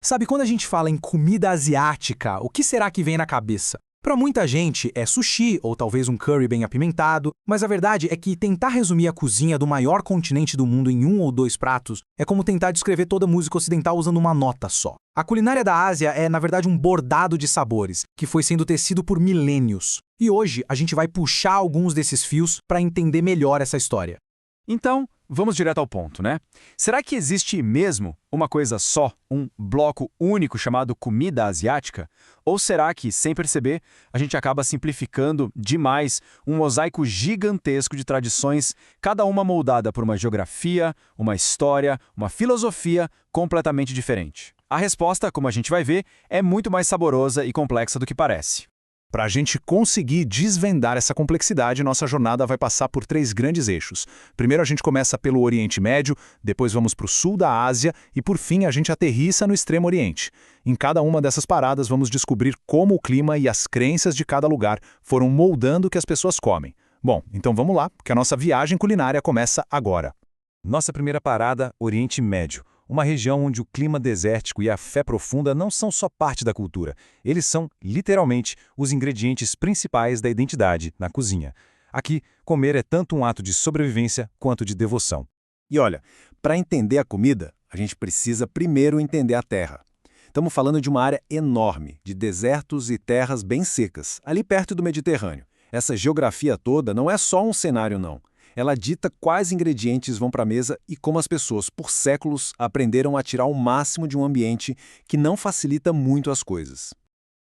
Sabe, quando a gente fala em comida asiática, o que será que vem na cabeça? Para muita gente é sushi ou talvez um curry bem apimentado, mas a verdade é que tentar resumir a cozinha do maior continente do mundo em um ou dois pratos é como tentar descrever toda a música ocidental usando uma nota só. A culinária da Ásia é, na verdade, um bordado de sabores, que foi sendo tecido por milênios. E hoje a gente vai puxar alguns desses fios para entender melhor essa história. Então, vamos direto ao ponto, né? Será que existe mesmo uma coisa só, um bloco único chamado comida asiática? Ou será que, sem perceber, a gente acaba simplificando demais um mosaico gigantesco de tradições, cada uma moldada por uma geografia, uma história, uma filosofia completamente diferente? A resposta, como a gente vai ver, é muito mais saborosa e complexa do que parece. Para a gente conseguir desvendar essa complexidade, nossa jornada vai passar por 3 grandes eixos. Primeiro a gente começa pelo Oriente Médio, depois vamos para o sul da Ásia e por fim a gente aterrissa no Extremo Oriente. Em cada uma dessas paradas vamos descobrir como o clima e as crenças de cada lugar foram moldando o que as pessoas comem. Bom, então vamos lá, porque a nossa viagem culinária começa agora. Nossa primeira parada, Oriente Médio. Uma região onde o clima desértico e a fé profunda não são só parte da cultura. Eles são, literalmente, os ingredientes principais da identidade na cozinha. Aqui, comer é tanto um ato de sobrevivência quanto de devoção. E olha, para entender a comida, a gente precisa primeiro entender a terra. Estamos falando de uma área enorme, de desertos e terras bem secas, ali perto do Mediterrâneo. Essa geografia toda não é só um cenário, não. Ela dita quais ingredientes vão para a mesa e como as pessoas, por séculos, aprenderam a tirar o máximo de um ambiente que não facilita muito as coisas.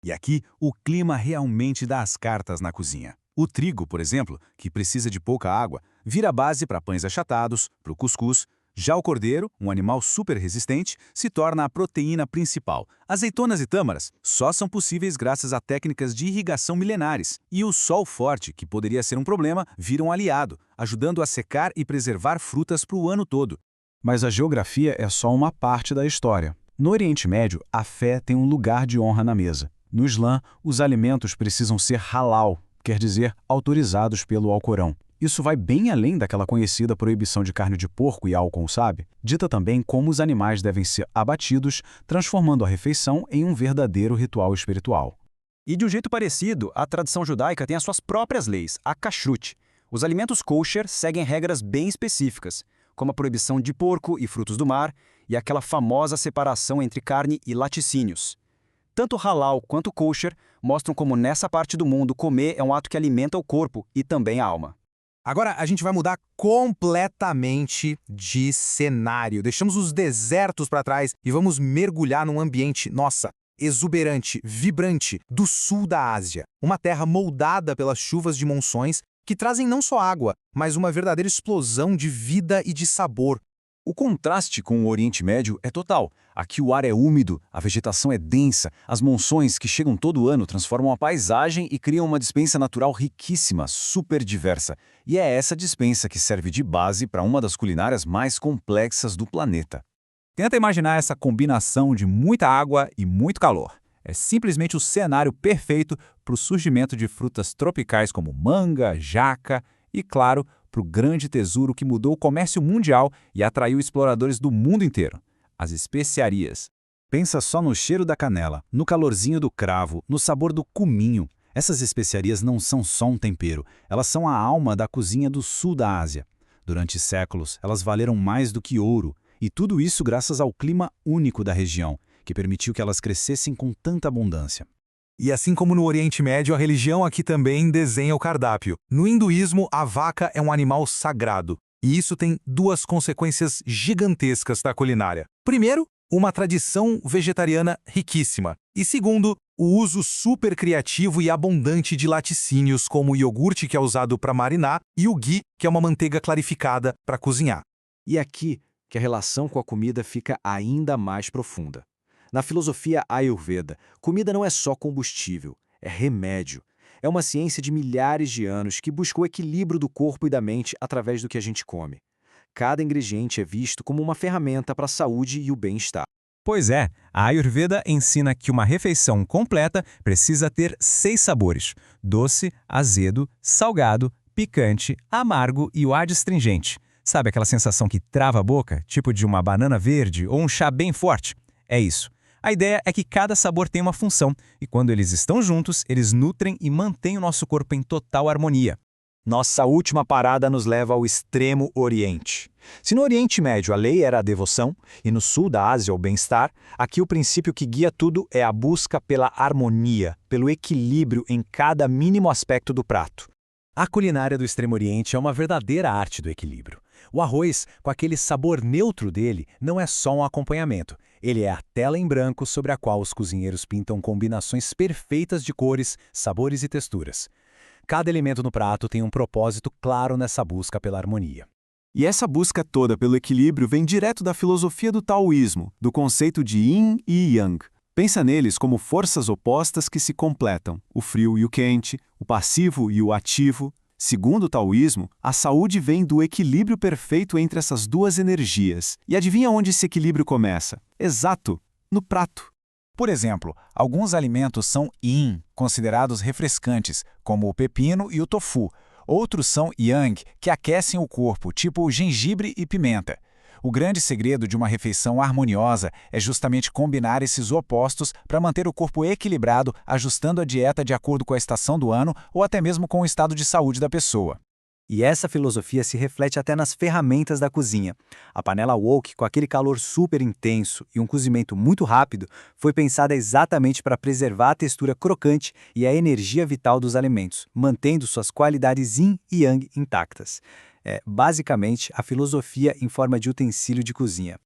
E aqui, o clima realmente dá as cartas na cozinha. O trigo, por exemplo, que precisa de pouca água, vira base para pães achatados, para o cuscuz. Já o cordeiro, um animal super resistente, se torna a proteína principal. Azeitonas e tâmaras só são possíveis graças a técnicas de irrigação milenares. E o sol forte, que poderia ser um problema, vira um aliado, ajudando a secar e preservar frutas para o ano todo. Mas a geografia é só uma parte da história. No Oriente Médio, a fé tem um lugar de honra na mesa. No Islã, os alimentos precisam ser halal, quer dizer, autorizados pelo Alcorão. Isso vai bem além daquela conhecida proibição de carne de porco e álcool, sabe? Dita também como os animais devem ser abatidos, transformando a refeição em um verdadeiro ritual espiritual. E de um jeito parecido, a tradição judaica tem as suas próprias leis, a kashrut. Os alimentos kosher seguem regras bem específicas, como a proibição de porco e frutos do mar e aquela famosa separação entre carne e laticínios. Tanto halal quanto kosher mostram como nessa parte do mundo comer é um ato que alimenta o corpo e também a alma. Agora a gente vai mudar completamente de cenário. Deixamos os desertos para trás e vamos mergulhar num ambiente, nossa, exuberante, vibrante, do sul da Ásia. Uma terra moldada pelas chuvas de monções que trazem não só água, mas uma verdadeira explosão de vida e de sabor. O contraste com o Oriente Médio é total. Aqui o ar é úmido, a vegetação é densa, as monções que chegam todo ano transformam a paisagem e criam uma despensa natural riquíssima, super diversa. E é essa despensa que serve de base para uma das culinárias mais complexas do planeta. Tenta imaginar essa combinação de muita água e muito calor. É simplesmente o cenário perfeito para o surgimento de frutas tropicais como manga, jaca e, claro, para o grande tesouro que mudou o comércio mundial e atraiu exploradores do mundo inteiro: as especiarias. Pensa só no cheiro da canela, no calorzinho do cravo, no sabor do cominho. Essas especiarias não são só um tempero, elas são a alma da cozinha do sul da Ásia. Durante séculos, elas valeram mais do que ouro, e tudo isso graças ao clima único da região, que permitiu que elas crescessem com tanta abundância. E assim como no Oriente Médio, a religião aqui também desenha o cardápio. No hinduísmo, a vaca é um animal sagrado. E isso tem 2 consequências gigantescas da culinária. Primeiro, uma tradição vegetariana riquíssima. E segundo, o uso super criativo e abundante de laticínios, como o iogurte, que é usado para marinar, e o ghee, que é uma manteiga clarificada para cozinhar. E aqui que a relação com a comida fica ainda mais profunda. Na filosofia Ayurveda, comida não é só combustível, é remédio. É uma ciência de milhares de anos que busca o equilíbrio do corpo e da mente através do que a gente come. Cada ingrediente é visto como uma ferramenta para a saúde e o bem-estar. Pois é, a Ayurveda ensina que uma refeição completa precisa ter 6 sabores: doce, azedo, salgado, picante, amargo e o adstringente. Sabe aquela sensação que trava a boca, tipo de uma banana verde ou um chá bem forte? É isso. A ideia é que cada sabor tem uma função, e quando eles estão juntos, eles nutrem e mantêm o nosso corpo em total harmonia. Nossa última parada nos leva ao Extremo Oriente. Se no Oriente Médio a lei era a devoção e no sul da Ásia o bem-estar, aqui o princípio que guia tudo é a busca pela harmonia, pelo equilíbrio em cada mínimo aspecto do prato. A culinária do Extremo Oriente é uma verdadeira arte do equilíbrio. O arroz, com aquele sabor neutro dele, não é só um acompanhamento. Ele é a tela em branco sobre a qual os cozinheiros pintam combinações perfeitas de cores, sabores e texturas. Cada elemento no prato tem um propósito claro nessa busca pela harmonia. E essa busca toda pelo equilíbrio vem direto da filosofia do taoísmo, do conceito de yin e yang. Pensa neles como forças opostas que se completam, o frio e o quente, o passivo e o ativo. Segundo o taoísmo, a saúde vem do equilíbrio perfeito entre essas duas energias. E adivinha onde esse equilíbrio começa? Exato, no prato. Por exemplo, alguns alimentos são yin, considerados refrescantes, como o pepino e o tofu. Outros são yang, que aquecem o corpo, tipo gengibre e pimenta. O grande segredo de uma refeição harmoniosa é justamente combinar esses opostos para manter o corpo equilibrado, ajustando a dieta de acordo com a estação do ano ou até mesmo com o estado de saúde da pessoa. E essa filosofia se reflete até nas ferramentas da cozinha. A panela wok, com aquele calor super intenso e um cozimento muito rápido, foi pensada exatamente para preservar a textura crocante e a energia vital dos alimentos, mantendo suas qualidades yin e yang intactas. É, basicamente, a filosofia em forma de utensílio de cozinha.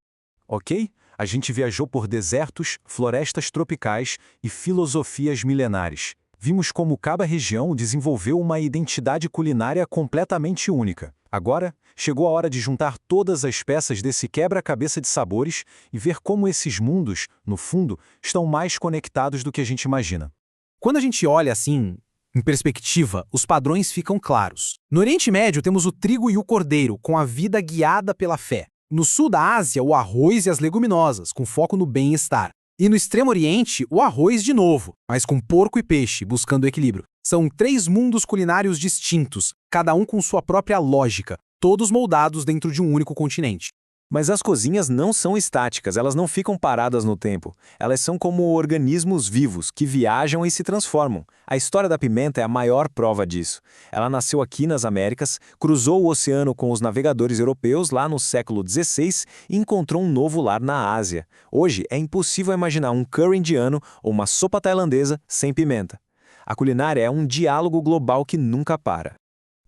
Ok? A gente viajou por desertos, florestas tropicais e filosofias milenares. Vimos como cada região desenvolveu uma identidade culinária completamente única. Agora, chegou a hora de juntar todas as peças desse quebra-cabeça de sabores e ver como esses mundos, no fundo, estão mais conectados do que a gente imagina. Quando a gente olha assim, em perspectiva, os padrões ficam claros. No Oriente Médio temos o trigo e o cordeiro, com a vida guiada pela fé. No sul da Ásia, o arroz e as leguminosas, com foco no bem-estar. E no Extremo Oriente, o arroz de novo, mas com porco e peixe, buscando o equilíbrio. São 3 mundos culinários distintos, cada um com sua própria lógica, todos moldados dentro de um único continente. Mas as cozinhas não são estáticas, elas não ficam paradas no tempo. Elas são como organismos vivos, que viajam e se transformam. A história da pimenta é a maior prova disso. Ela nasceu aqui nas Américas, cruzou o oceano com os navegadores europeus lá no século XVI e encontrou um novo lar na Ásia. Hoje é impossível imaginar um curry indiano ou uma sopa tailandesa sem pimenta. A culinária é um diálogo global que nunca para.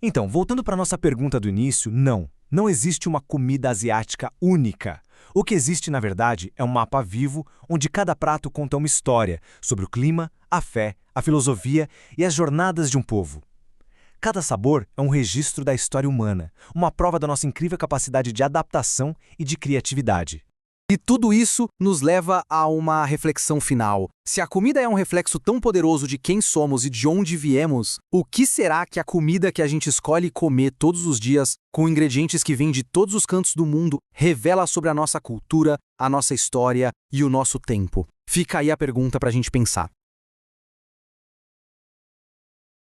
Então, voltando para nossa pergunta do início, não existe uma comida asiática única. O que existe, na verdade, é um mapa vivo onde cada prato conta uma história sobre o clima, a fé, a filosofia e as jornadas de um povo. Cada sabor é um registro da história humana, uma prova da nossa incrível capacidade de adaptação e de criatividade. E tudo isso nos leva a uma reflexão final. Se a comida é um reflexo tão poderoso de quem somos e de onde viemos, o que será que a comida que a gente escolhe comer todos os dias, com ingredientes que vêm de todos os cantos do mundo, revela sobre a nossa cultura, a nossa história e o nosso tempo? Fica aí a pergunta para a gente pensar.